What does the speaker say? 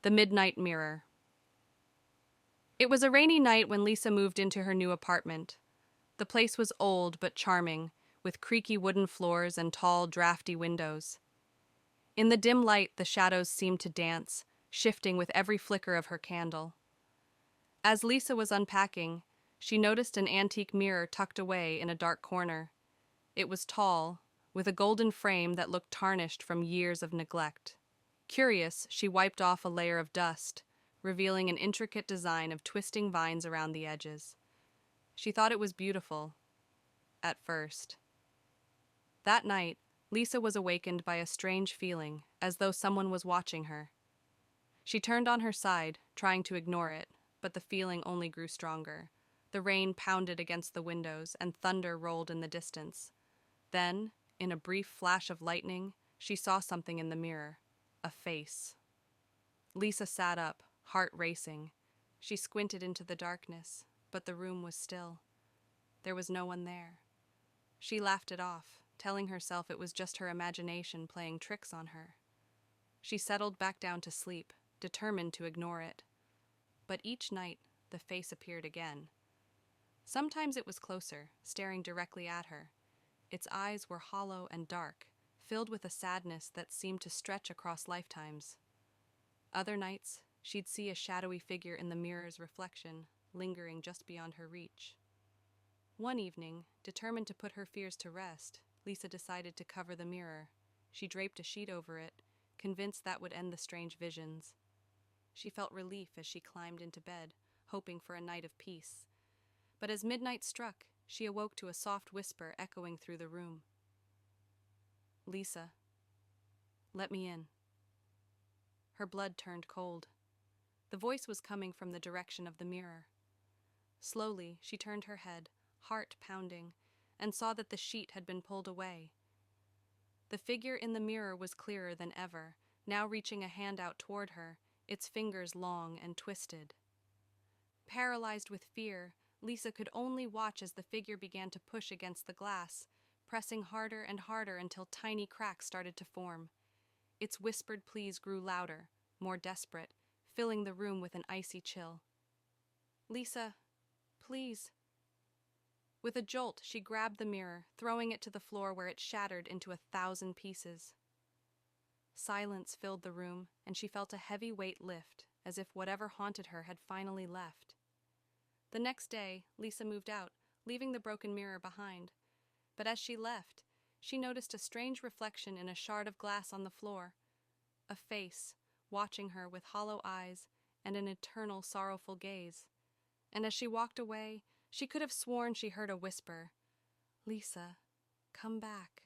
The Midnight Mirror. It was a rainy night when Lisa moved into her new apartment. The place was old but charming, with creaky wooden floors and tall, drafty windows. In the dim light, the shadows seemed to dance, shifting with every flicker of her candle. As Lisa was unpacking, she noticed an antique mirror tucked away in a dark corner. It was tall, with a golden frame that looked tarnished from years of neglect. Curious, she wiped off a layer of dust, revealing an intricate design of twisting vines around the edges. She thought it was beautiful, at first. That night, Lisa was awakened by a strange feeling, as though someone was watching her. She turned on her side, trying to ignore it, but the feeling only grew stronger. The rain pounded against the windows, and thunder rolled in the distance. Then, in a brief flash of lightning, she saw something in the mirror. A face. Lisa sat up, heart racing. She squinted into the darkness, but the room was still. There was no one there. She laughed it off, telling herself it was just her imagination playing tricks on her. She settled back down to sleep, determined to ignore it. But each night, the face appeared again. Sometimes it was closer, staring directly at her. Its eyes were hollow and dark, filled with a sadness that seemed to stretch across lifetimes. Other nights, she'd see a shadowy figure in the mirror's reflection, lingering just beyond her reach. One evening, determined to put her fears to rest, Lisa decided to cover the mirror. She draped a sheet over it, convinced that would end the strange visions. She felt relief as she climbed into bed, hoping for a night of peace. But as midnight struck, she awoke to a soft whisper echoing through the room. "Lisa, let me in." Her blood turned cold. The voice was coming from the direction of the mirror. Slowly, she turned her head, heart pounding, and saw that the sheet had been pulled away. The figure in the mirror was clearer than ever, now reaching a hand out toward her, its fingers long and twisted. Paralyzed with fear, Lisa could only watch as the figure began to push against the glass, pressing harder and harder until tiny cracks started to form. Its whispered pleas grew louder, more desperate, filling the room with an icy chill. "Lisa, please." With a jolt, she grabbed the mirror, throwing it to the floor where it shattered into 1,000 pieces. Silence filled the room, and she felt a heavy weight lift, as if whatever haunted her had finally left. The next day, Lisa moved out, leaving the broken mirror behind. But as she left, she noticed a strange reflection in a shard of glass on the floor. A face, watching her with hollow eyes and an eternal sorrowful gaze. And as she walked away, she could have sworn she heard a whisper, "Lisa, come back."